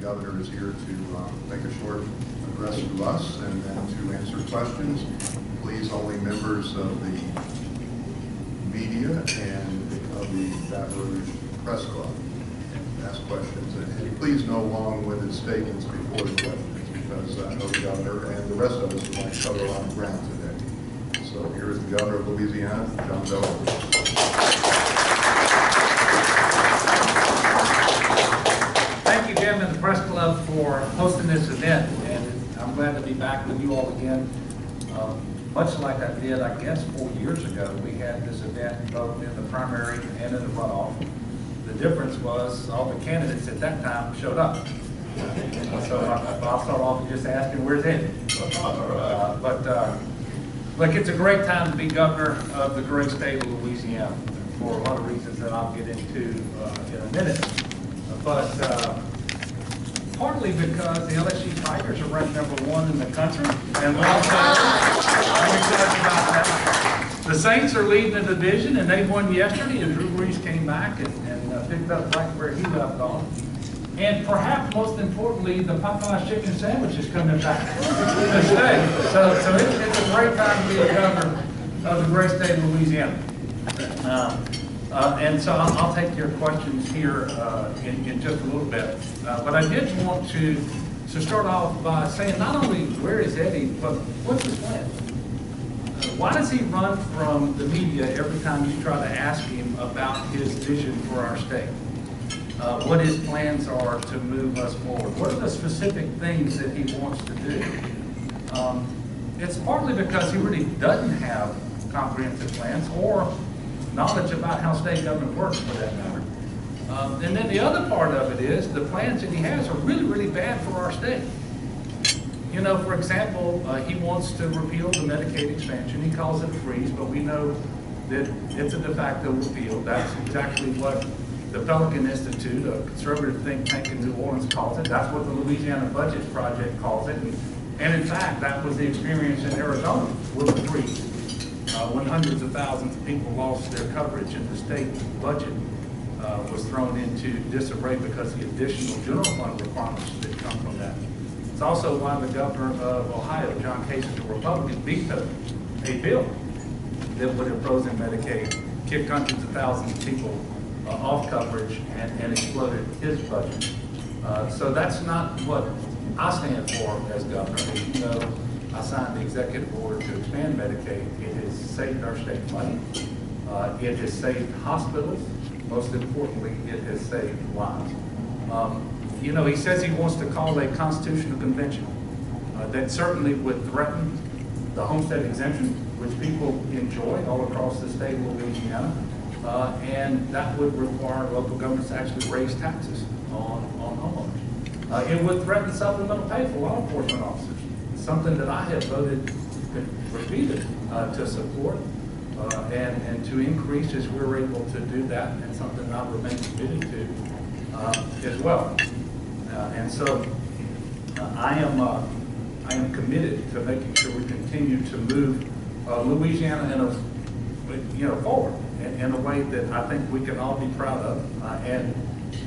governor is here to make a short address to us and then to answer questions. Please, only members of the media and of the Baton Rouge Press Club ask questions. And please no long-winded statements before the questions, because I know the governor and the rest of us would like to cover a lot of ground today. So here is the governor of Louisiana, John Bell. Thank you, Jim, and the Press Club for hosting this event, and I'm glad to be back with you all again. Much like I did, I guess, 4 years ago, we had this event both in the primary and in the runoff. The difference was all the candidates at that time showed up. So I'll start off with just asking, where's Eddie? Look, it's a great time to be governor of the great state of Louisiana for a lot of reasons that I'll get into in a minute. But partly because the LSU Tigers are ranked #1 in the country, and I'm excited about that. The Saints are leading the division, and they won yesterday, and Drew Brees came back and picked up right where he left off. And perhaps most importantly, the Popeye's chicken sandwich is coming back to stay. So it's a great time to be a governor of the great state of Louisiana. And so I'll take your questions here in just a little bit. But I did want to start off by saying not only where is Eddie, but what's his plan? Why does he run from the media every time you try to ask him about his vision for our state? What his plans are to move us forward? What are the specific things that he wants to do? It's partly because he really doesn't have comprehensive plans or knowledge about how state government works, for that matter. And then the other part of it is the plans that he has are really, really bad for our state. You know, for example, he wants to repeal the Medicaid expansion. He calls it a freeze, but we know that it's a de facto repeal. That's exactly what the Pelican Institute, a conservative think tank in New Orleans, calls it. That's what the Louisiana Budget Project calls it. And in fact, that was the experience in Arizona with the freeze. When hundreds of thousands of people lost their coverage and the state budget was thrown into disarray because of the additional general fund requirements that come from that. It's also why the governor of Ohio, John Kasich, a Republican, vetoed a bill that would have frozen Medicaid, kicked hundreds of thousands of people off coverage, and exploded his budget. So that's not what I stand for as governor. As you know, I signed the executive order to expand Medicaid. It has saved our state money. It has saved hospitals. Most importantly, it has saved lives. You know, he says he wants to call a constitutional convention. That certainly would threaten the homestead exemption, which people enjoy all across the state of Louisiana. And that would require local governments to actually raise taxes on homeowners. It would threaten supplemental pay for law enforcement officers, something that I have voted repeated to support and to increase as we're able to do that, and something I remain committed to as well. And so I am committed to making sure we continue to move Louisiana forward in a way that I think we can all be proud of. And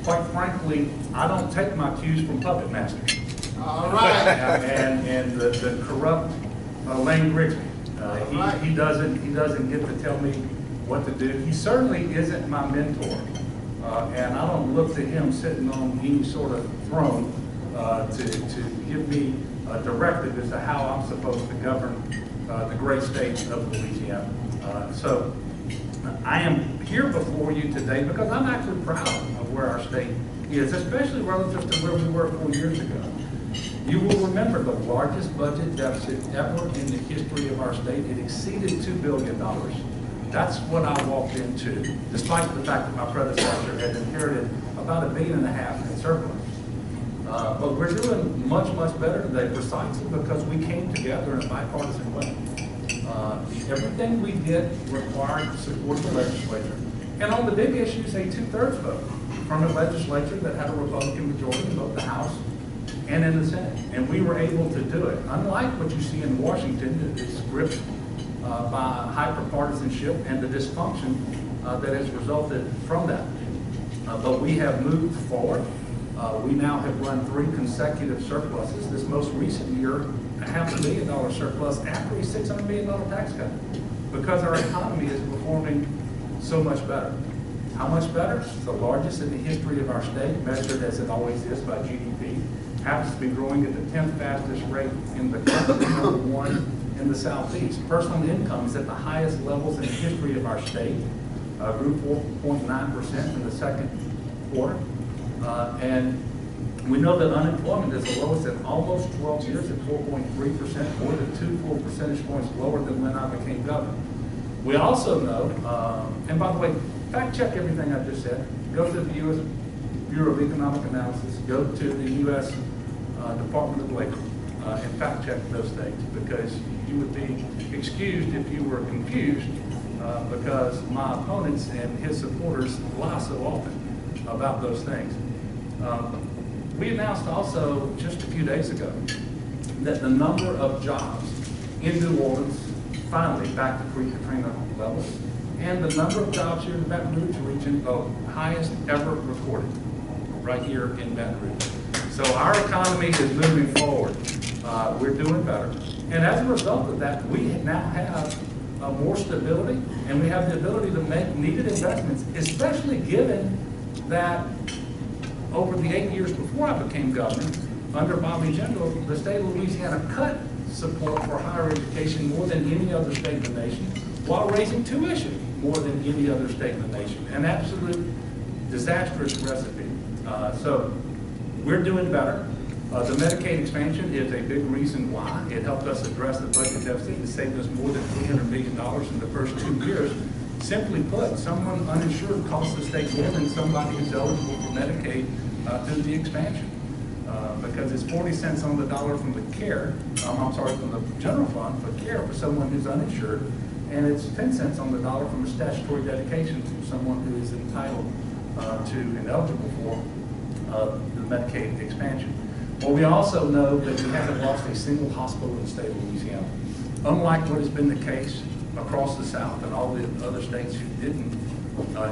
quite frankly, I don't take my cues from puppet masters. All right. And the corrupt Lane Grigsby. He doesn't get to tell me what to do. He certainly isn't my mentor. And I don't look to him sitting on any sort of throne to give me a directive as to how I'm supposed to govern the great state of Louisiana. So I am here before you today because I'm actually proud of where our state is, especially relative to where we were 4 years ago. You will remember the largest budget deficit ever in the history of our state. It exceeded $2 billion. That's what I walked into, despite the fact that my predecessor had inherited about $1.5 billion in surplus. But we're doing much, much better today precisely because we came together in a bipartisan way. Everything we did required support of the legislature. And on the big issues, a 2/3 vote from a legislature that had a Republican majority in both the House and in the Senate. And we were able to do it. Unlike what you see in Washington, that is gripped by hyper-partisanship and the dysfunction that has resulted from that. But we have moved forward. We now have run 3 consecutive surpluses. This most recent year, a $500 million surplus after a $600 million tax cut, because our economy is performing so much better. How much better? It's the largest in the history of our state, measured as it always is by GDP. Happens to be growing at the 10th fastest rate in the country, #1 in the Southeast. Personal income is at the highest levels in the history of our state. Grew 4.9% in the second quarter. And we know that unemployment is the lowest in almost 12 years at 4.3%, more than 2 full percentage points lower than when I became governor. We also know, and by the way, fact check everything I just said. Go to the U.S. Bureau of Economic Analysis, go to the U.S. Department of Labor, and fact check those things, because you would be excused if you were confused, because my opponents and his supporters lie so often about those things. We announced also just a few days ago that the number of jobs in New Orleans finally back to pre-Katrina levels, and the number of jobs here in the Baton Rouge region, the highest ever recorded right here in Baton Rouge. So our economy is moving forward. We're doing better. And as a result of that, we now have more stability, and we have the ability to make needed investments, especially given that over the 8 years before I became governor, under Bobby Jindal, the state of Louisiana cut support for higher education more than any other state in the nation, while raising tuition more than any other state in the nation. An absolute disastrous recipe. So we're doing better. The Medicaid expansion is a big reason why. It helped us address the budget deficit. It saved us more than $300 million in the first 2 years. Simply put, someone uninsured costs the state more than somebody who's eligible for Medicaid through the expansion. Because it's 40 cents on the dollar from the from the general fund for care for someone who's uninsured, and it's 10 cents on the dollar from a statutory dedication to someone who is entitled to and eligible for the Medicaid expansion. Well, we also know that we haven't lost a single hospital in the state of Louisiana. Unlike what has been the case across the South and all the other states who didn't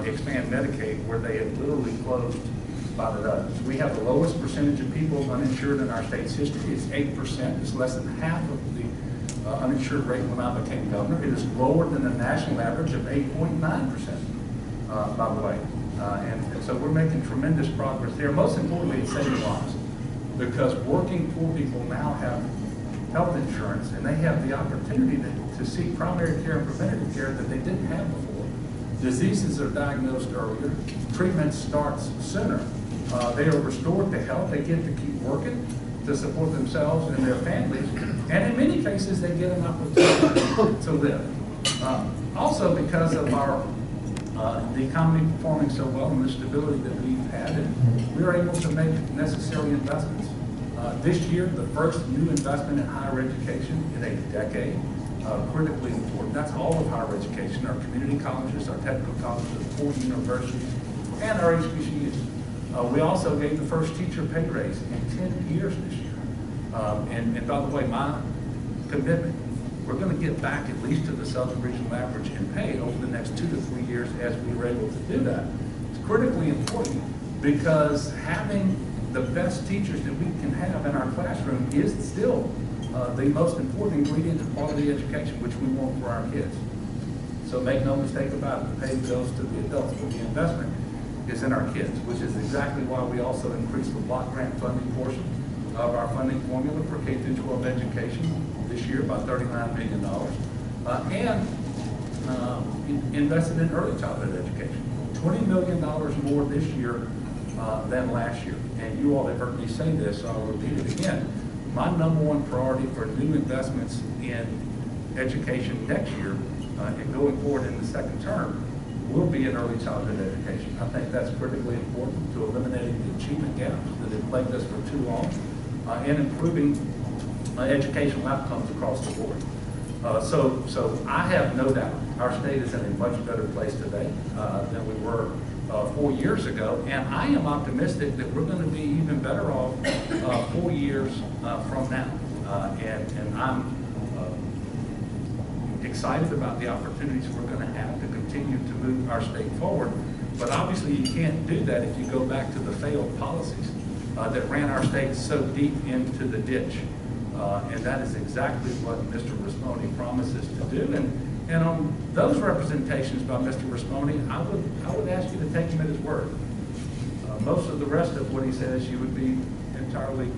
expand Medicaid, where they had literally closed by the dozens. We have the lowest percentage of people uninsured in our state's history. It's 8%. It's less than half of the uninsured rate when I became governor. It is lower than the national average of 8.9%, by the way. And so we're making tremendous progress there. Most importantly, it's saving lives, because working poor people now have health insurance, and they have the opportunity to seek primary care and preventative care that they didn't have before. Diseases are diagnosed earlier. Treatment starts sooner. They are restored to health. They get to keep working to support themselves and their families. And in many cases, they get an opportunity to live. Also, because of the economy performing so well and the stability that we've had, and we are able to make necessary investments. This year, the first new investment in higher education in a decade, critically important. That's all of higher education, our community colleges, our technical colleges, 4 universities, and our HBCUs. We also gave the first teacher pay raise in 10 years this year. And by the way, my commitment, we're going to get back at least to the Southern Regional average in pay over the next 2 to 3 years as we were able to do that. It's critically important, because having the best teachers that we can have in our classroom is still the most important ingredient of quality education, which we want for our kids. So make no mistake about it, the pay goes to the adults, but the investment is in our kids, which is exactly why we also increased the block grant funding portion of our funding formula for K-12 education this year by $39 million, and invested in early childhood education. $20 million more this year than last year. And you all have heard me say this, so I'll repeat it again. My #1 priority for new investments in education next year and going forward in the second term will be in early childhood education. I think that's critically important to eliminating the achievement gaps that have plagued us for too long, and improving educational outcomes across the board. So I have no doubt our state is in a much better place today than we were 4 years ago, and I am optimistic that we're going to be even better off 4 years from now. And I'm excited about the opportunities we're going to have to continue to move our state forward. But obviously you can't do that if you go back to the failed policies that ran our state so deep into the ditch. And that is exactly what Mr. Risponi promises to do. And on those representations by Mr. Risponi, I would ask you to take him at his word. Most of the rest of what he says, you would be entirely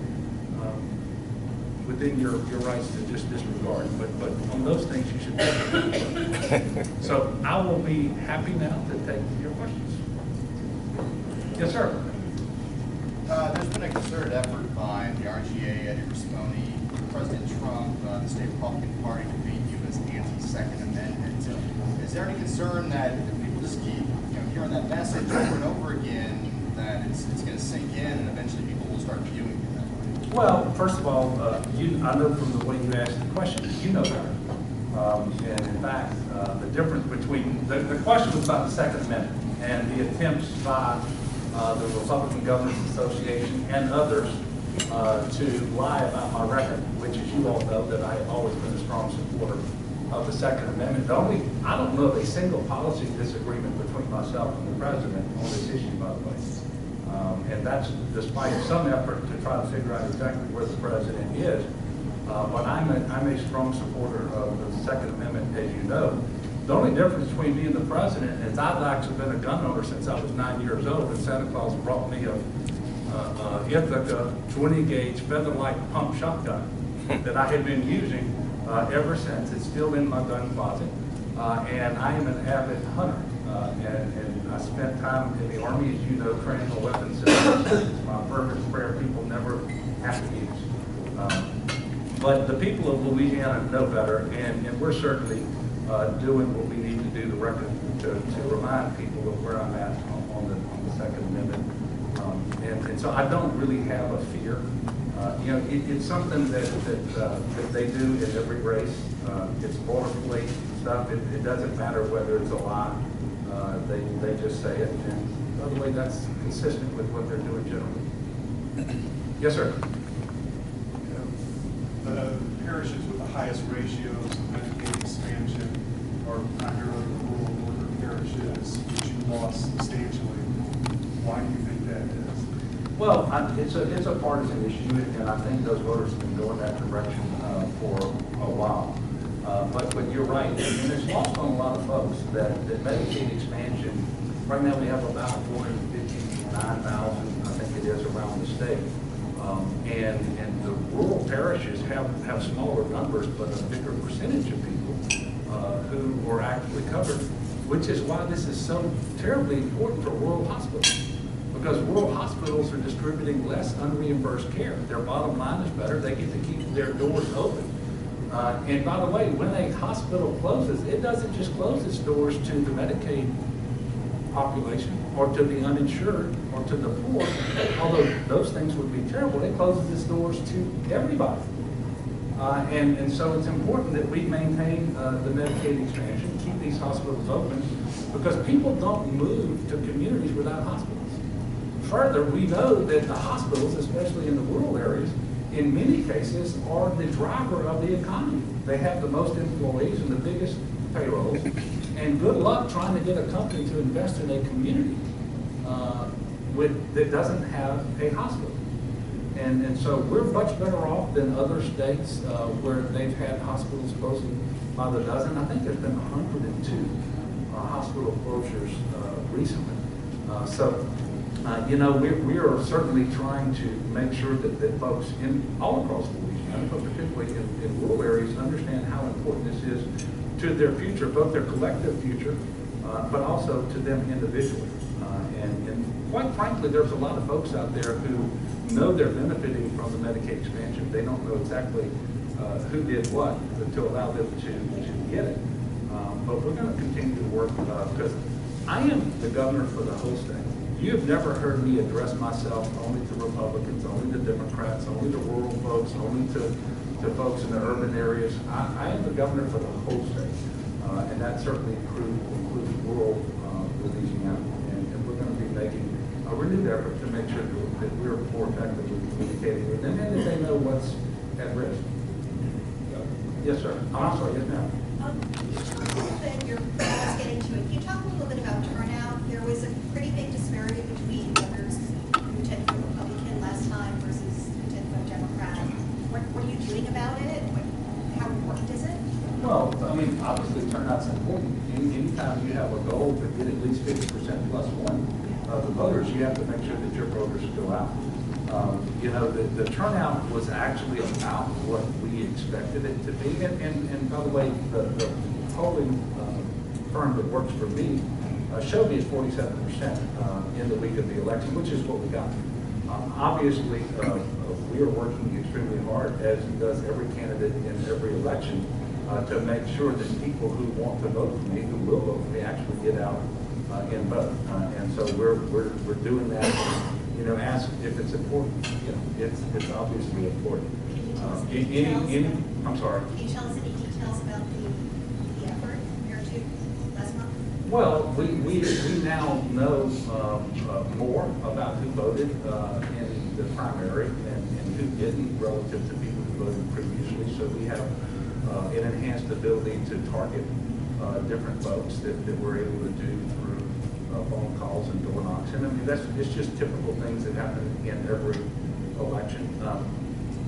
within your rights to just disregard. But on those things, you should take it. So I will be happy now to take your questions. Yes, sir. There's been a concerted effort by the RGA, Eddie Risponi, President Trump, the state Republican Party to beat you as anti-Second Amendment. Is there any concern that if people just keep hearing that message over and over again, that it's going to sink in and eventually people will start viewing it that way? Well, first of all, I know from the way you asked the question, you know better. And in fact, the difference between, the question was about the Second Amendment and the attempts by the Republican Governors Association and others to lie about my record, which, as you all know, that I have always been a strong supporter of the Second Amendment. I don't know of a single policy disagreement between myself and the president on this issue, by the way. And that's despite some effort to try to figure out exactly where the president is. But I'm a strong supporter of the Second Amendment, as you know. The only difference between me and the president is I've actually been a gun owner since I was 9 years old, and Santa Claus brought me a Ithaca 20-gauge feather-light pump shotgun that I had been using ever since. It's still in my gun closet, and I am an avid hunter. And I spent time in the Army, as you know, training a weapons system. It's my fervent prayer people never have to use. But the people of Louisiana know better, and we're certainly doing what we need to do to remind people of where I'm at on the Second Amendment. And so I don't really have a fear. It's something that they do in every race. It's boilerplate stuff. It doesn't matter whether it's a lie. They just say it. And by the way, that's consistent with what they're doing generally. Yes, sir. The parishes with the highest ratios of Medicaid expansion are primarily the rural northern parishes, which you lost substantially. Why do you think that is? Well, it's a partisan issue, and I think those voters have been going that direction for a while. But you're right, and it's lost on a lot of folks that Medicaid expansion, right now we have about 459,000, I think it is, around the state. And the rural parishes have smaller numbers, but a bigger percentage of people who are actually covered, which is why this is so terribly important for rural hospitals. Because rural hospitals are distributing less unreimbursed care. Their bottom line is better. They get to keep their doors open. And by the way, when a hospital closes, it doesn't just close its doors to the Medicaid population or to the uninsured or to the poor, although those things would be terrible. It closes its doors to everybody. And so it's important that we maintain the Medicaid expansion, keep these hospitals open, because people don't move to communities without hospitals. Further, we know that the hospitals, especially in the rural areas, in many cases are the driver of the economy. They have the most employees and the biggest payrolls, and good luck trying to get a company to invest in a community that doesn't have a hospital. And so we're much better off than other states where they've had hospitals closing by the dozen. I think there's been 102 hospital closures recently. We are certainly trying to make sure that folks all across Louisiana, but particularly in rural areas, understand how important this is to their future, both their collective future, but also to them individually. And quite frankly, there's a lot of folks out there who know they're benefiting from the Medicaid expansion. They don't know exactly who did what to allow them to get it. But we're going to continue to work because I am the governor for the whole state. You have never heard me address myself only to Republicans, only to Democrats, only to rural folks, only to folks in the urban areas. I am the governor for the whole state, and that certainly includes rural Louisiana. And we're going to be making a renewed effort to make sure that we're more effectively communicating with them and that they know what's at risk. Yes, sir. Oh, I'm sorry. Yes, ma'am. You're almost getting to it. Can you talk a little bit about turnout? There was a pretty big disparity between voters who tended for Republican last about it? How important is it? Well, I mean, obviously turnout's important. Anytime you have a goal to get at least 50% plus one of the voters, you have to make sure that your voters go out. You know, the turnout was actually about what we expected it to be. And by the way, the polling firm that works for me showed me at 47% in the week of the election, which is what we got. Obviously, we are working extremely hard, as does every candidate in every election, to make sure that people who want to vote for me, who will vote for me, actually get out and vote. And so we're doing that. You know, ask if it's important. You know, it's obviously important. Can you tell us any details? I'm sorry. Can you tell us any details about the effort compared to last month? Well, we now know more about who voted in the primary and who didn't relative to people who voted previously. So we have an enhanced ability to target different folks that we're able to do through phone calls and door knocks. And I mean, it's just typical things that happen in every election.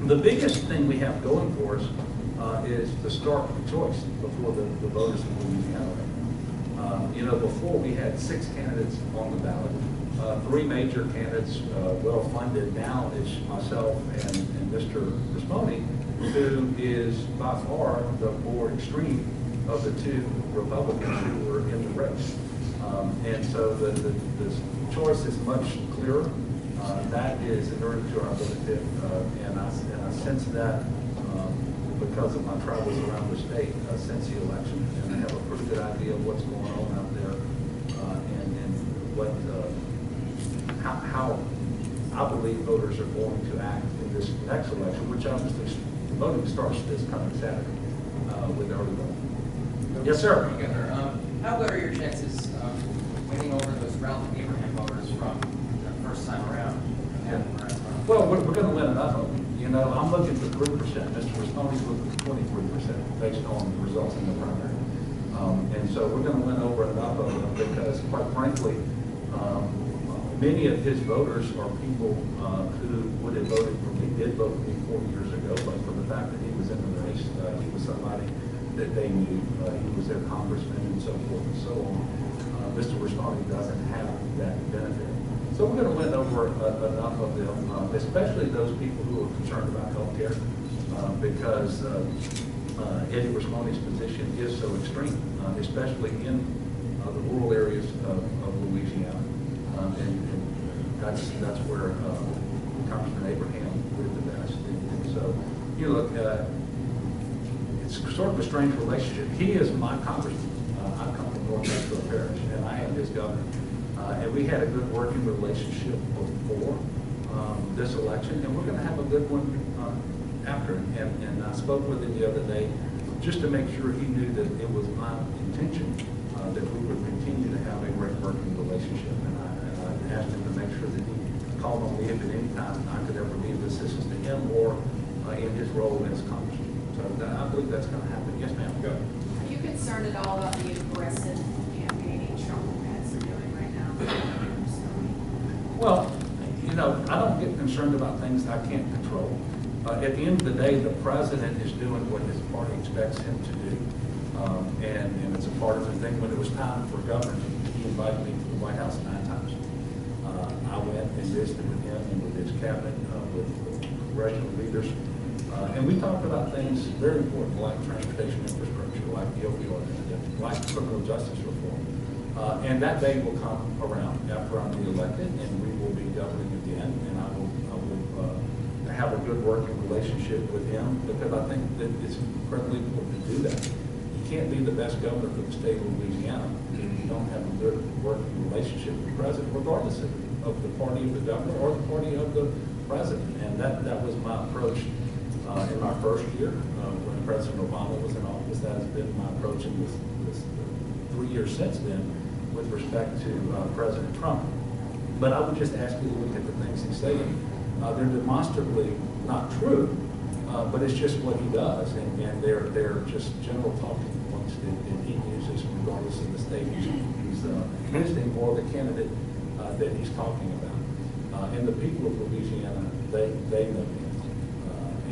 The biggest thing we have going for us is the stark choice before the voters in Louisiana. You know, before we had 6 candidates on the ballot, 3 major candidates, well-funded. Now it's myself and Mr. Risponi, who is by far the more extreme of the 2 Republicans who were in the race. And so the choice is much clearer. That is in order to our benefit, and I sense that because of my travels around the state since the election, and I have a pretty good idea of what's going on out there, and what how I believe voters are going to act in this next election, which obviously voting starts this coming Saturday with early voting. Yes, sir. How good are your chances of winning over those Ralph Abraham voters from the first time around? Well, we're going to win enough of them. You know, I'm looking for 3%. Mr. Risponi's looking for 23% based on the results in the primary. And so we're going to win over enough of them because, quite frankly, many of his voters are people who would have voted for me, did vote for me 4 years ago, but for the fact that he was in the race, he was somebody that they knew. He was their congressman and so forth and so on. Mr. Risponi doesn't have that benefit. So we're going to win over enough of them, especially those people who are concerned about health care, because Eddie Risponi's position is so extreme, especially in the rural areas of Louisiana. And that's where Congressman Abraham lived the best. And so, you look, it's sort of a strange relationship. He is my congressman. I come from North Metro Parish, and I am his governor. And we had a good working relationship before this election, and we're going to have a good one after. And I spoke with him the other day just to make sure he knew that it was my intention that we would continue to have a great working relationship. And I asked him to make sure that he called on me if at any time I could ever be of assistance to him or in his role as congressman. So I believe that's going to happen. Yes, ma'am. Go. Are you concerned at all about the aggressive campaigning Trump has doing right now? Well, you know, I don't get concerned about things I can't control. At the end of the day, the president is doing what his party expects him to do. And it's a partisan thing. When it was time for governor, he invited me to the White House 9 times. I went and visited with him and with his cabinet, with congressional leaders. And we talked about things very important, like transportation infrastructure, like the opioid epidemic, like criminal justice reform. And that day will come around after I'm reelected, and we will be governing again, and I will have a good working relationship with him, because I think that it's incredibly important to do that. You can't be the best governor for the state of Louisiana if you don't have a good working relationship with the president, regardless of the party of the governor or the party of the president. And that was my approach in my first year when President Obama was in office. That has been my approach in this 3 years since then with respect to President Trump. But I would just ask you to look at the things he's saying. They're demonstrably not true, but it's just what he does, and they're just general talking points that he uses regardless of the state he's visiting or the candidate that he's talking about. And the people of Louisiana, they know him.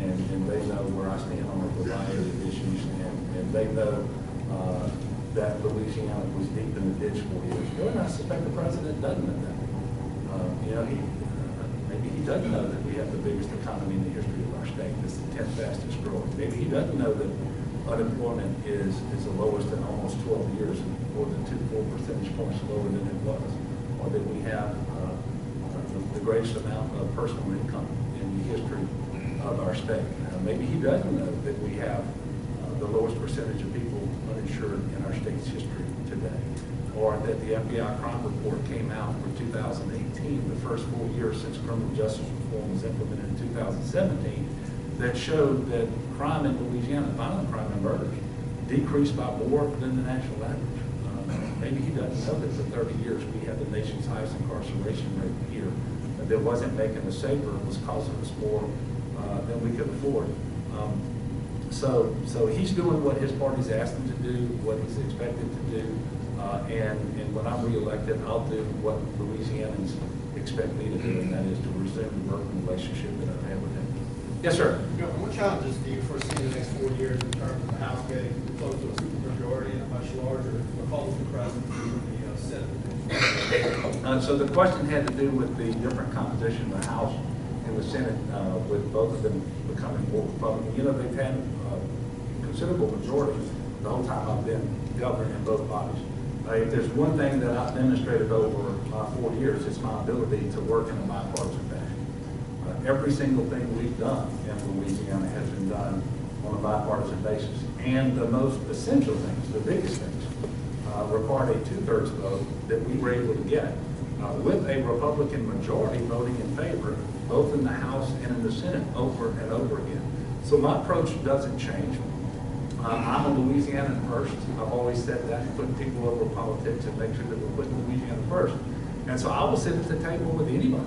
and they know where I stand on a variety of issues, and they know that Louisiana was deep in the ditch 4 years ago, and I suspect the president doesn't know that. Maybe he doesn't know that we have the biggest economy in the history of our state. It's the 10th fastest growing. Maybe he doesn't know that unemployment is the lowest in almost 12 years, and more than 2 full percentage points lower than it was, or that we have the greatest amount of personal income in the history of our state. Maybe he doesn't know that we have the lowest percentage of people uninsured in our state's history today, or that the FBI crime report came out for 2018, the first full year since criminal justice reform was implemented in 2017, that showed that crime in Louisiana, violent crime and murders, decreased by more than the national average. Maybe he doesn't know that for 30 years we had the nation's highest incarceration rate here. That wasn't making us safer, it was costing us more than we could afford. So he's doing what his party's asked him to do, what he's expected to do, and when I'm reelected, I'll do what Louisianans expect me to do, and that is to resume the working relationship that I've had with him. Yes, sir. What challenges do you foresee in the next 4 years in terms of the House getting close to a supermajority and a much larger Republican presence in the Senate? So the question had to do with the different composition of the House and the Senate, with both of them becoming more Republican. You know, they've had considerable majority the whole time I've been governor in both bodies. If there's one thing that I've demonstrated over 4 years, it's my ability to work in a bipartisan fashion. Every single thing we've done in Louisiana has been done on a bipartisan basis. And the most essential things, the biggest things, required a 2/3 vote that we were able to get with a Republican majority voting in favor, both in the House and in the Senate over and over again. So my approach doesn't change. I'm a Louisianan first. I've always said that, putting people over politics and make sure that we're putting Louisiana first. And so I will sit at the table with anybody,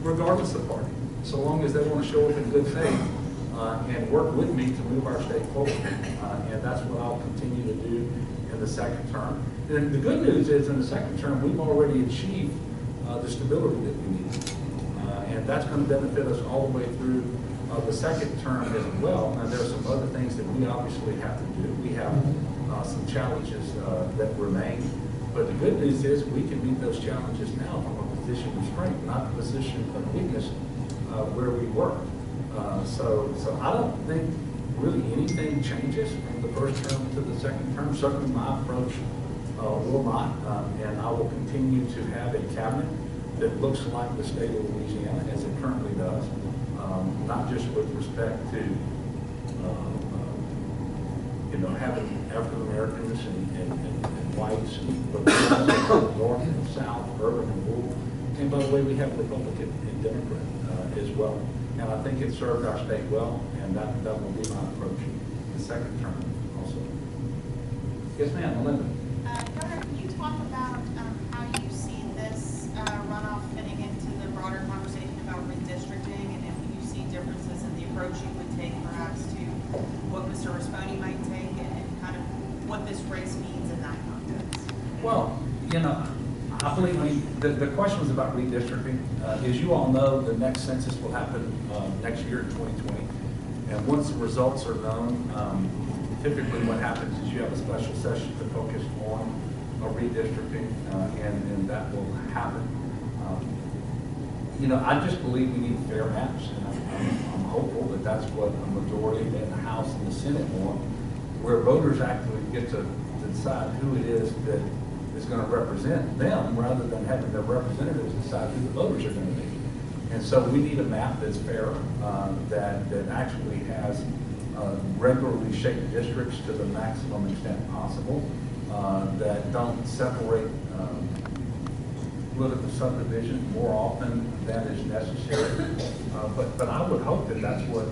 regardless of party, so long as they want to show up in good faith and work with me to move our state forward. And that's what I'll continue to do in the second term. And the good news is in the second term, we've already achieved the stability that we need. And that's going to benefit us all the way through the second term as well. And there are some other things that we obviously have to do. We have some challenges that remain. But the good news is we can meet those challenges now from a position of strength, not a position of weakness where we were. So I don't think really anything changes from the first term to the second term. Certainly my approach will not, and I will continue to have a cabinet that looks like the state of Louisiana as it currently does, not just with respect to having African Americans and whites, but north and south, urban and rural. And by the way, we have Republican and Democrat as well. And I think it served our state well, and that will be my approach in the second term also. Yes, ma'am, Melinda. Governor, can you talk about how you see this runoff fitting into the broader conversation about redistricting, and if you see differences in the approach you would take perhaps to what Mr. Risponi might take, and kind of what this race means in that context? Well, I believe the question was about redistricting. As you all know, the next census will happen next year in 2020. And once the results are known, typically what happens is you have a special session to focus on redistricting, and that will happen. I just believe we need fair maps, and I'm hopeful that that's what a majority in the House and the Senate want, where voters actually get to decide who it is that is going to represent them, rather than having their representatives decide who the voters are going to be. And so we need a map that's fair, that actually has regularly shaped districts to the maximum extent possible, that don't separate political subdivision more often than is necessary. But I would hope that that's what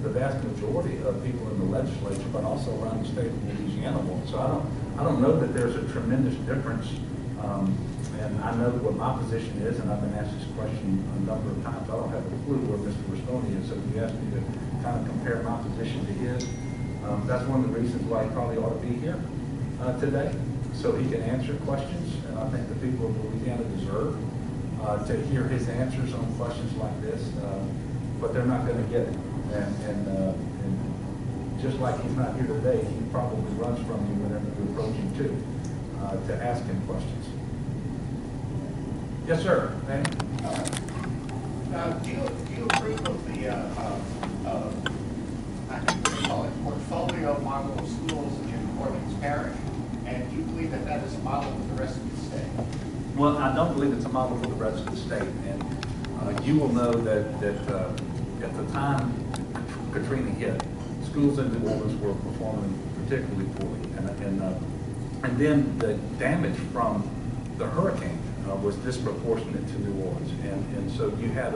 the vast majority of people in the legislature, but also around the state of Louisiana want. So I don't know that there's a tremendous difference, and I know what my position is, and I've been asked this question a number of times. I don't have a clue where Mr. Risponi is, so if you asked me to kind of compare my position to his, that's one of the reasons why he probably ought to be here today, so he can answer questions, and I think the people of Louisiana deserve to hear his answers on questions like this, but they're not going to get it And just like he's not here today, he probably runs from you whenever you approach him too, to ask him questions. Yes, sir. Manny? Do you approve of the, I think they call it portfolio model of schools in Orleans Parish? And do you believe that that is a model for the rest of the state? Well, I don't believe it's a model for the rest of the state. And you will know that at the time Katrina hit, schools in New Orleans were performing particularly poorly. And then the damage from the hurricane was disproportionate to New Orleans. And so you had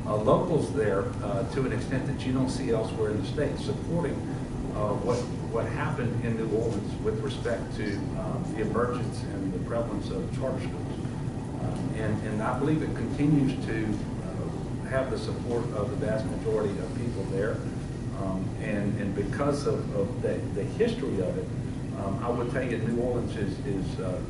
locals there to an extent that you don't see elsewhere in the state supporting what happened in New Orleans with respect to the emergence and the prevalence of charter schools. And I believe it continues to have the support of the vast majority of people there. And because of the history of it, I would tell you New Orleans is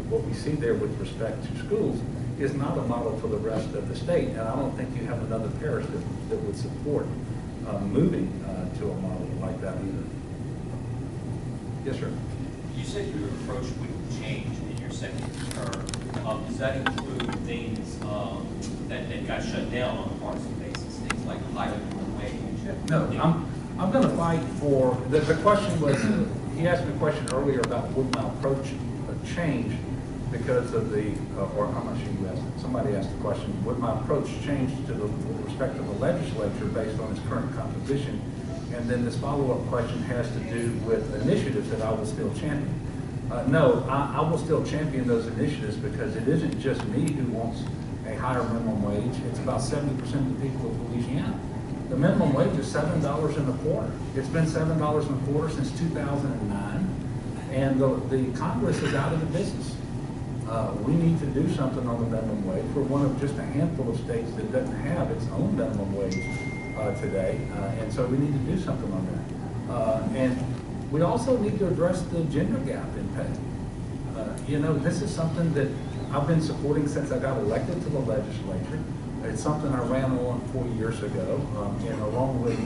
what we see there with respect to schools is not a model for the rest of the state. And I don't think you have another parish that would support moving to a model like that either. Yes, sir. You said your approach would change in your second term. Does that include things that got shut down on a partisan basis, things like higher minimum wage? No, I'm going to fight for, the question was, he asked me a question earlier about would my approach change because of the, or I'm not sure you asked it, somebody asked the question, would my approach change with respect to the legislature based on its current composition? And then this follow-up question has to do with initiatives that I will still champion. No, I will still champion those initiatives because it isn't just me who wants a higher minimum wage. It's about 70% of the people of Louisiana. The minimum wage is $7.25. It's been $7.25 since 2009, and the Congress is out of the business. We need to do something on the minimum wage. We're one of just a handful of states that doesn't have its own minimum wage today, and so we need to do something on that. And we also need to address the gender gap in pay. You know, this is something that I've been supporting since I got elected to the legislature. It's something I ran on 4 years ago, and along with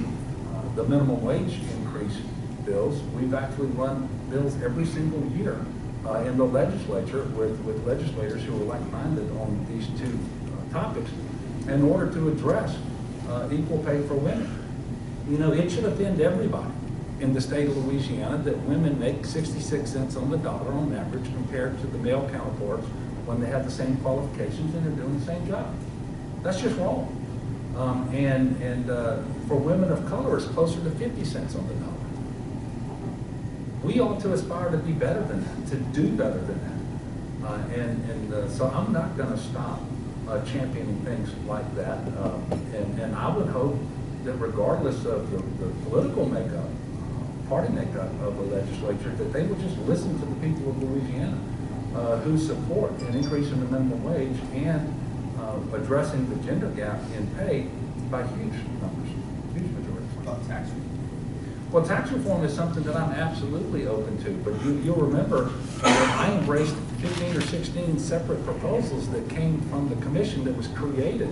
the minimum wage increase bills, we've actually run bills every single year in the legislature with legislators who are like-minded on these two topics in order to address equal pay for women. You know, it should offend everybody in the state of Louisiana that women make 66 cents on the dollar on average compared to the male counterparts when they have the same qualifications and they're doing the same job. That's just wrong. For women of color, it's closer to 50 cents on the dollar. We ought to aspire to be better than that, to do better than that. So I'm not going to stop championing things like that. And I would hope that regardless of the political makeup, party makeup of the legislature, that they would just listen to the people of Louisiana who support an increase in the minimum wage and addressing the gender gap in pay by huge numbers, huge majorities. What about tax reform? Well, tax reform is something that I'm absolutely open to, but you'll remember that I embraced 15 or 16 separate proposals that came from the commission that was created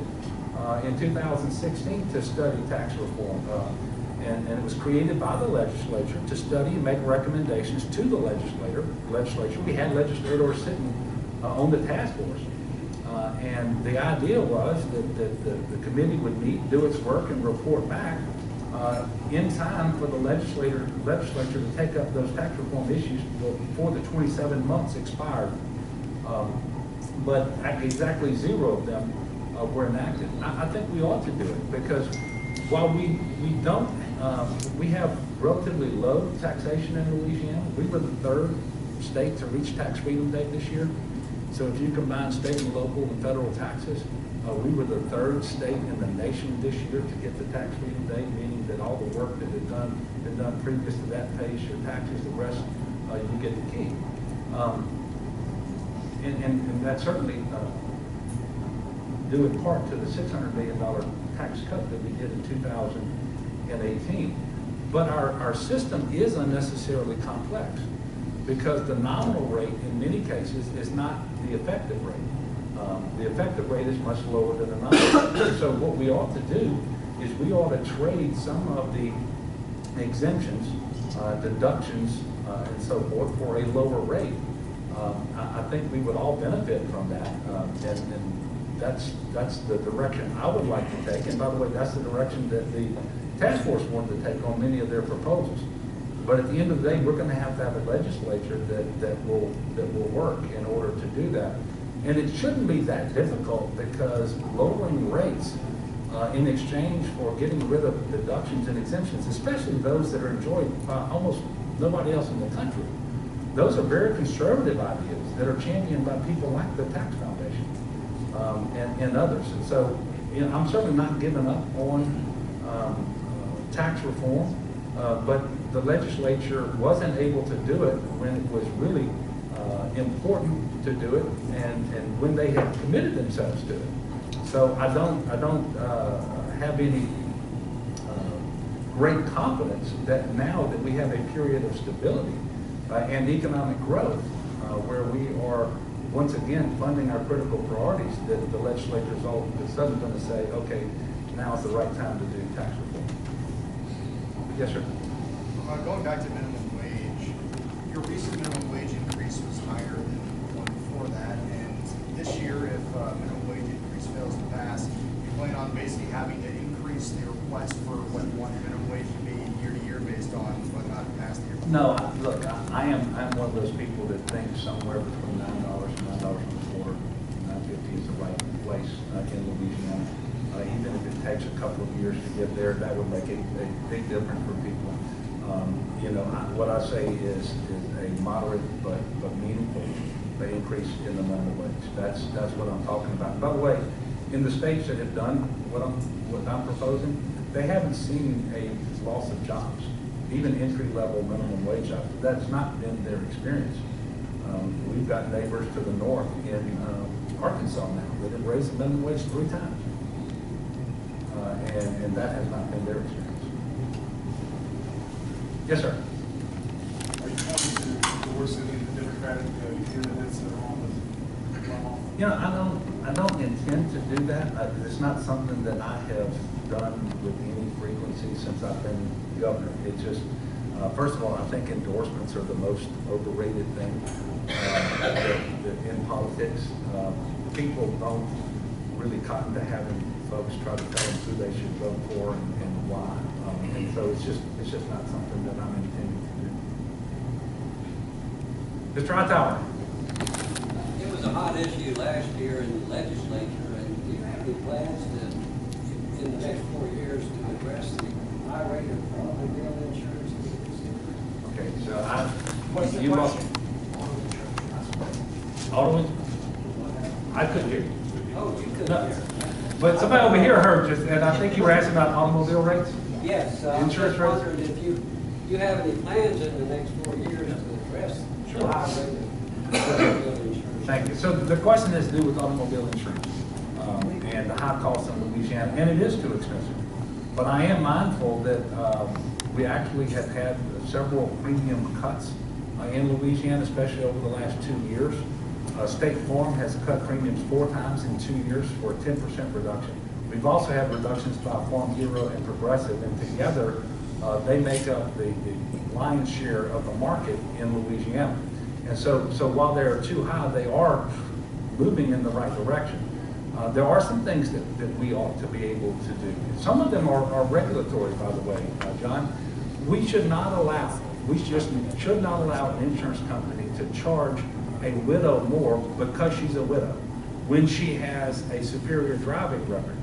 in 2016 to study tax reform. And it was created by the legislature to study and make recommendations to the legislature. We had legislators sitting on the task force. And the idea was that the committee would meet, do its work, and report back in time for the legislature to take up those tax reform issues before the 27 months expired. But exactly 0 of them were enacted. I think we ought to do it because while we don't, we have relatively low taxation in Louisiana. We were the 3rd state to reach tax freedom date this year. So if you combine state and local and federal taxes, we were the 3rd state in the nation this year to get the tax freedom date, meaning that all the work that had been done previous to that pays your taxes, the rest you get to keep. And that certainly due in part to the $600 million tax cut that we did in 2018. But our system is unnecessarily complex because the nominal rate in many cases is not the effective rate. The effective rate is much lower than the nominal rate. So what we ought to do is we ought to trade some of the exemptions, deductions, and so forth for a lower rate. I think we would all benefit from that, and that's the direction I would like to take. And by the way, that's the direction that the task force wanted to take on many of their proposals. But at the end of the day, we're going to have a legislature that will work in order to do that. And it shouldn't be that difficult, because lowering rates in exchange for getting rid of deductions and exemptions, especially those that are enjoyed by almost nobody else in the country, those are very conservative ideas that are championed by people like the Tax Foundation and others. And so, I'm certainly not giving up on tax reform, but the legislature wasn't able to do it when it was really important to do it, and when they had committed themselves to it. So I don't have any great confidence that now that we have a period of stability and economic growth, where we are once again funding our critical priorities, that the legislature is all of a sudden going to say, okay, now is the right time to do tax reform. Yes, sir. Going back to minimum wage, your recent minimum wage increase was higher than the one before that, and this year, if minimum wage increase fails to pass, you plan on basically having to increase the request for what you want minimum wage to be year to year based on whether or not it passed the year before? No, look, I'm one of those people that think somewhere between $9 and $9.25, $9.50 is the right place in Louisiana. Even if it takes a couple of years to get there, that would make a big difference for people. What I say is a moderate but meaningful increase in the minimum wage. That's what I'm talking about. By the way, in the states that have done what I'm proposing, they haven't seen a loss of jobs, even entry-level minimum wage jobs. That's not been their experience. We've got neighbors to the north in Arkansas now that have raised the minimum wage 3 times, and that has not been their experience. Yes, sir. Are you planning to endorse any of the Democratic candidates that are on the runoff? I don't intend to do that. It's not something that I have done with any frequency since I've been governor. It's just, first of all, I think endorsements are the most overrated thing in politics. People don't really cotton to having folks try to tell them who they should vote for and why. And so it's just not something that I'm intending to do. Mr. Hightower. It was a hot issue last year in the legislature, and do you have any plans to, in the next 4 years, to address the high rate of automobile insurance? Okay, so you lost auto. I couldn't hear you. Oh, you couldn't No. hear. But somebody over here heard just, and I think you were asking about automobile rates? Yes, I'm Insurance just rates? wondering if you have any plans in the next 4 years to address the high rate of automobile insurance. Thank you. So the question has to do with automobile insurance and the high cost in Louisiana, and it is too expensive. But I am mindful that we actually have had several premium cuts in Louisiana, especially over the last 2 years. State Farm has cut premiums 4 times in 2 years for a 10% reduction. We've also had reductions by Farm Bureau and Progressive, and together they make up the lion's share of the market in Louisiana. And so while they're too high, they are moving in the right direction. There are some things that we ought to be able to do. Some of them are regulatory, by the way, John. We just should not allow an insurance company to charge a widow more because she's a widow when she has a superior driving record.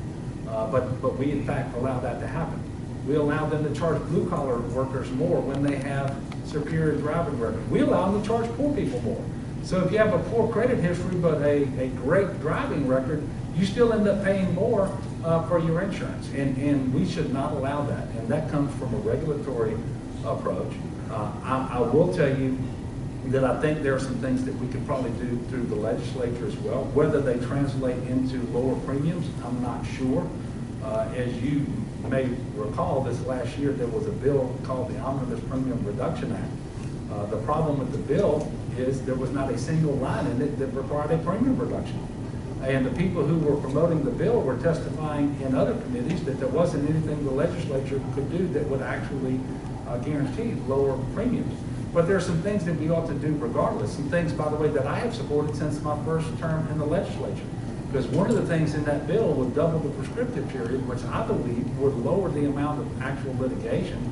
But we in fact allow that to happen. We allow them to charge blue collar workers more when they have superior driving record. We allow them to charge poor people more. So if you have a poor credit history but a great driving record, you still end up paying more for your insurance. And we should not allow that. And that comes from a regulatory approach. I will tell you that I think there are some things that we could probably do through the legislature as well. Whether they translate into lower premiums, I'm not sure. As you may recall, this last year there was a bill called the Omnibus Premium Reduction Act. The problem with the bill is there was not a single line in it that required a premium reduction. And the people who were promoting the bill were testifying in other committees that there wasn't anything the legislature could do that would actually guarantee lower premiums. But there are some things that we ought to do regardless. Some things, by the way, that I have supported since my first term in the legislature. Because one of the things in that bill would double the prescriptive period, which I believe would lower the amount of actual litigation,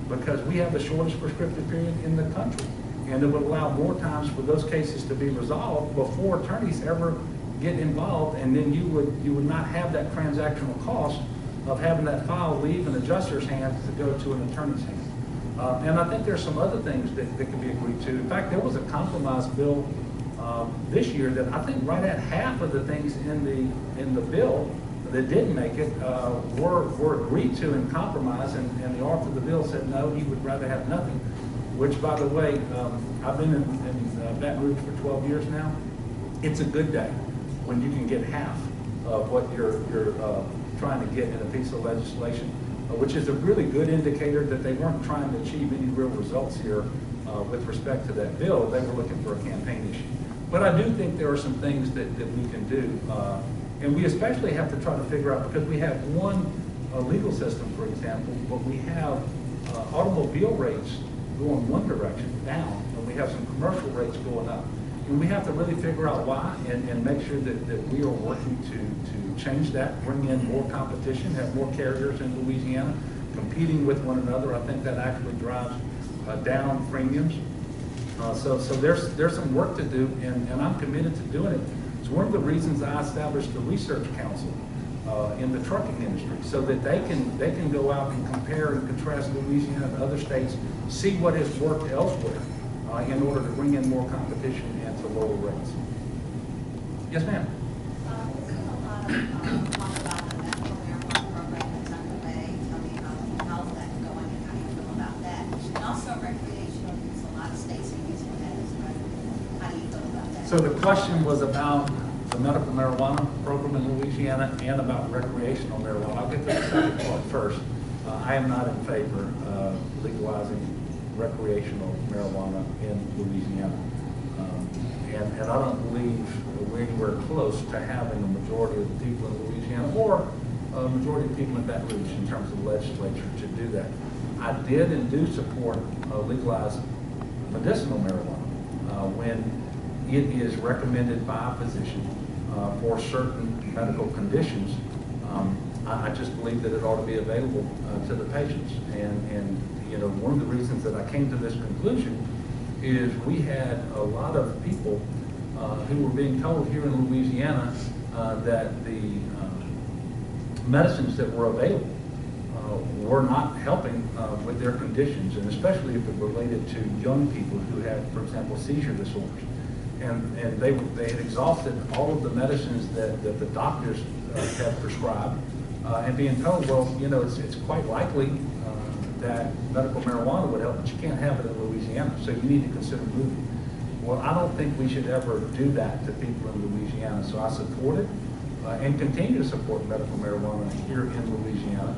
because we have the shortest prescriptive period in the country. And it would allow more times for those cases to be resolved before attorneys ever get involved, and then you would not have that transactional cost of having that file leave an adjuster's hands to go to an attorney's hands. And I think there's some other things that can be agreed to. In fact, there was a compromise bill this year that I think right at half of the things in the bill that didn't make it were agreed to in compromise, and the author of the bill said no, he would rather have nothing. Which, by the way, I've been in Baton Rouge for 12 years now. It's a good day when you can get half of what you're trying to get in a piece of legislation, which is a really good indicator that they weren't trying to achieve any real results here with respect to that bill. They were looking for a campaign issue. But I do think there are some things that we can do. And we especially have to try to figure out, because we have one legal system, for example, but we have automobile rates going one direction, down, and we have some commercial rates going up. And we have to really figure out why and make sure that we are working to change that, bring in more competition, have more carriers in Louisiana competing with one another. I think that actually drives down premiums. So there's some work to do, and I'm committed to doing it. It's one of the reasons I established the Research Council in the trucking industry, so that they can go out and compare and contrast Louisiana and other states, see what has worked elsewhere in order to bring in more competition and to lower rates. Yes, ma'am. There's been a lot of talk about the medical marijuana program that's underway. Tell me how's that going and how you feel about that. And also recreational use. A lot of states are using that as well. How do you feel about that? So the question was about the medical marijuana program in Louisiana and about recreational marijuana. I'll get to the second part first. I am not in favor of legalizing recreational marijuana in Louisiana. And I don't believe we're anywhere close to having a majority of the people in Louisiana or a majority of people in Baton Rouge in terms of the legislature to do that. I did and do support legalized medicinal marijuana when it is recommended by a physician for certain medical conditions. I just believe that it ought to be available to the patients. And you know, one of the reasons that I came to this conclusion is we had a lot of people who were being told here in Louisiana that the medicines that were available were not helping with their conditions, and especially if it related to young people who had, for example, seizure disorders. And they had exhausted all of the medicines that the doctors had prescribed, and being told, well, you know, it's quite likely that medical marijuana would help, but you can't have it in Louisiana, so you need to consider moving. Well, I don't think we should ever do that to people in Louisiana, so I support it and continue to support medical marijuana here in Louisiana.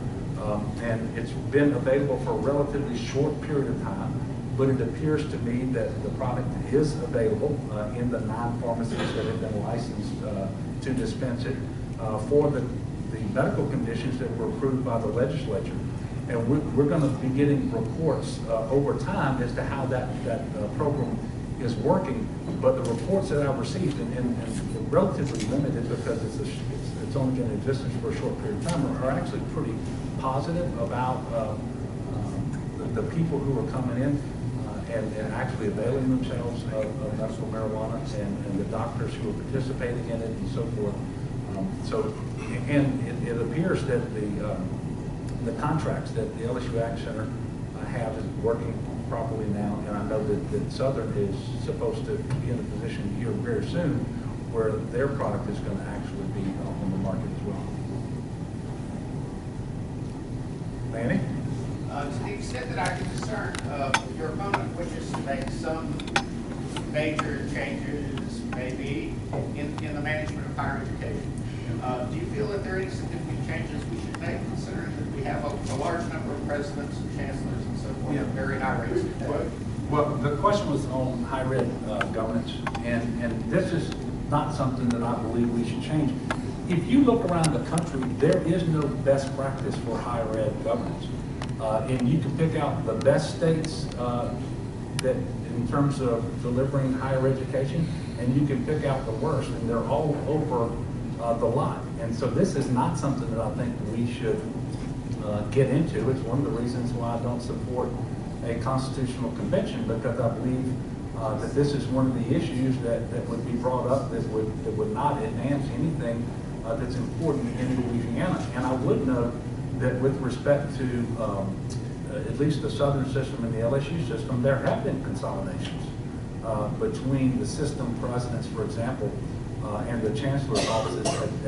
And it's been available for a relatively short period of time, but it appears to me that the product is available in the 9 pharmacies that have been licensed to dispense it for the medical conditions that were approved by the legislature. And we're going to be getting reports over time as to how that program is working. But the reports that I've received, and relatively limited because it's only been in existence for a short period of time, are actually pretty positive about the people who are coming in and actually availing themselves of medical marijuana, and the doctors who are participating in it and so forth. And it appears that the contracts that the LSU Ag Center have is working properly now, and I know that Southern is supposed to be in a position here very soon where their product is going to actually be on the market as well. Lanny? To the extent that I can discern, your opponent wishes to make some major changes, maybe, in the management of higher education. Do you feel that there are any significant changes we should make, considering that we have a large number of presidents and chancellors and so forth at very high rates today? Well, the question was on higher ed governance, and this is not something that I believe we should change. If you look around the country, there is no best practice for higher ed governance. And you can pick out the best states that in terms of delivering higher education, and you can pick out the worst, and they're all over the lot. And so this is not something that I think we should get into. It's one of the reasons why I don't support a constitutional convention, because I believe that this is one of the issues that would be brought up that would not advance anything that's important in Louisiana. And I would note that with respect to at least the Southern system and the LSU system, there have been consolidations between the system presidents, for example, and the chancellor's offices at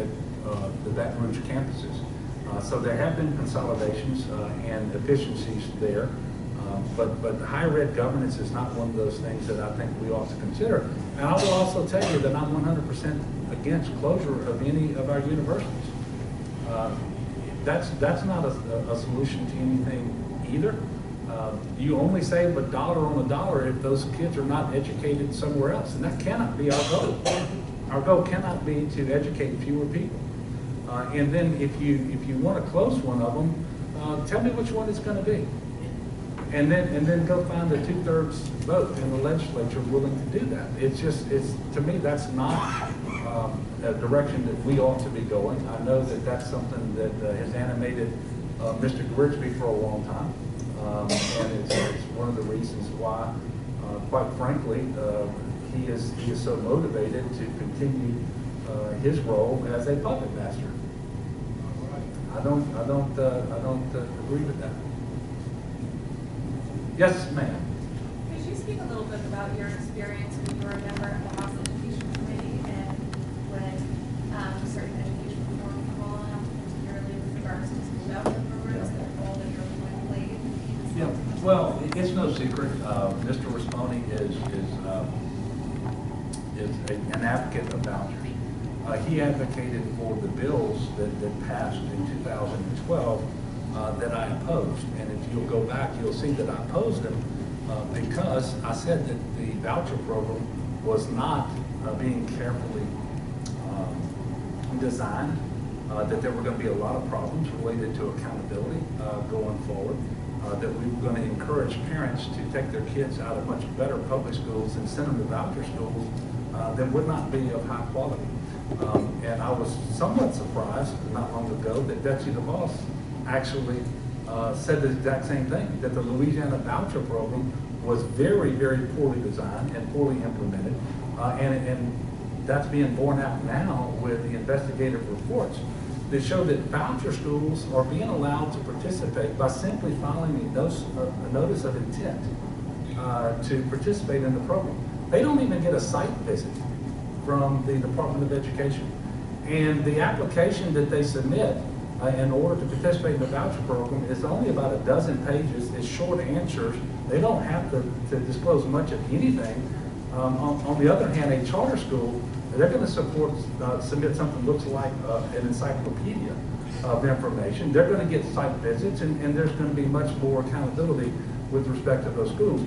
the Baton Rouge campuses. So there have been consolidations and efficiencies there. But higher ed governance is not one of those things that I think we ought to consider. And I will also tell you that I'm 100% against closure of any of our universities. That's not a solution to anything either. You only save $1 on the dollar if those kids are not educated somewhere else, and that cannot be our goal. Our goal cannot be to educate fewer people. And then if you want to close one of them, tell me which one it's going to be. And then go find a 2/3 vote in the legislature willing to do that. To me, that's not a direction that we ought to be going. I know that that's something that has animated Mr. Grigsby for a long time. And it's one of the reasons why, quite frankly, he is so motivated to continue his role as a puppet master. I don't agree with that. Yes, ma'am. Could you speak a little bit about your experience when you were a member of the House Education Committee and when certain education reform came along, particularly with regards to school voucher programs, the role that your employee played? Yeah, well, it's no secret. Mr. Risponi is an advocate of vouchers. He advocated for the bills that passed in 2012 that I opposed. And if you'll go back, you'll see that I opposed them because I said that the voucher program was not being carefully designed, that there were going to be a lot of problems related to accountability going forward, that we were going to encourage parents to take their kids out of much better public schools and send them to voucher schools that would not be of high quality. And I was somewhat surprised not long ago that Betsy DeVos actually said the exact same thing, that the Louisiana voucher program was very, very poorly designed and poorly implemented. And that's being borne out now with the investigative reports that show that voucher schools are being allowed to participate by simply filing a notice of intent to participate in the program. They don't even get a site visit from the Department of Education. And the application that they submit in order to participate in the voucher program is only about a dozen pages. It's short answers. They don't have to disclose much of anything. On the other hand, a charter school, they're going to submit something that looks like an encyclopedia of information. They're going to get site visits, and there's going to be much more accountability with respect to those schools.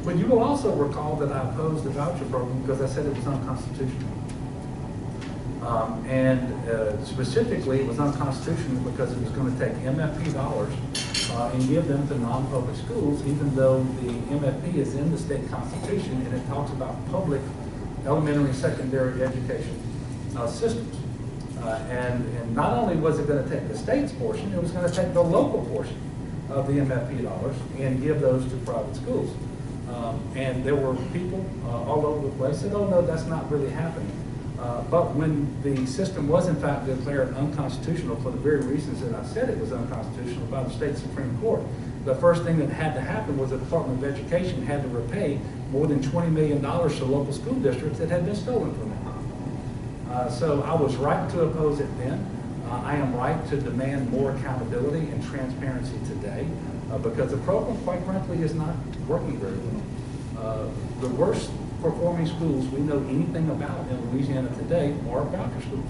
But you will also recall that I opposed the voucher program because I said it was unconstitutional. Specifically, it was unconstitutional because it was going to take MFP dollars and give them to non-public schools, even though the MFP is in the state constitution and it talks about public elementary and secondary education systems. And not only was it going to take the state's portion, it was going to take the local portion of the MFP dollars and give those to private schools. And there were people all over the place that said, oh no, that's not really happening. But when the system was in fact declared unconstitutional for the very reasons that I said it was unconstitutional by the state Supreme Court, the first thing that had to happen was the Department of Education had to repay more than $20 million to local school districts that had been stolen from them. So I was right to oppose it then. I am right to demand more accountability and transparency today because the program, quite frankly, is not working very well. The worst performing schools we know anything about in Louisiana today are voucher schools.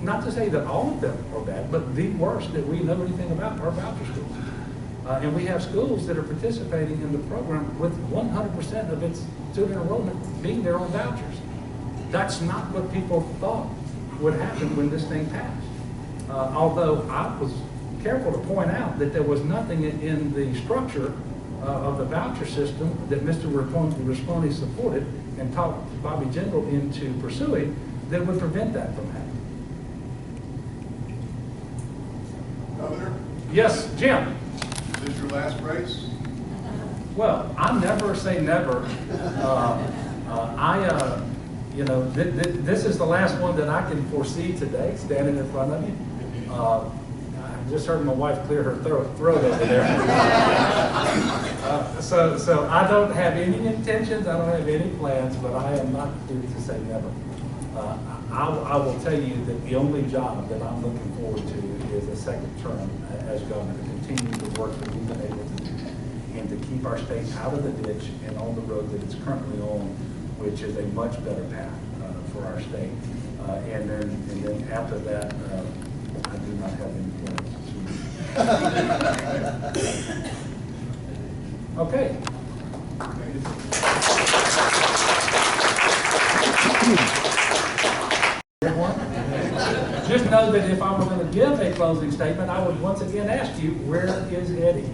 Not to say that all of them are bad, but the worst that we know anything about are voucher schools. And we have schools that are participating in the program with 100% of its student enrollment being there on vouchers. That's not what people thought would happen when this thing passed. Although I was careful to point out that there was nothing in the structure of the voucher system that Mr. Risponi supported and talked Bobby Jindal into pursuing that would prevent that from happening. Governor, Yes, Jim? is this your last race? Well, I never say never. This is the last one that I can foresee today, standing in front of you. I just heard my wife clear her throat over there. So I don't have any intentions, I don't have any plans, but I am not here to say never. I will tell you that the only job that I'm looking forward to is a second term as governor, to continue the work that we've been able to do and to keep our state out of the ditch and on the road that it's currently on, which is a much better path for our state. And then after that, I do not have any plans. Okay. Just know that if I were going to give a closing statement, I would once again ask you, where is Eddie?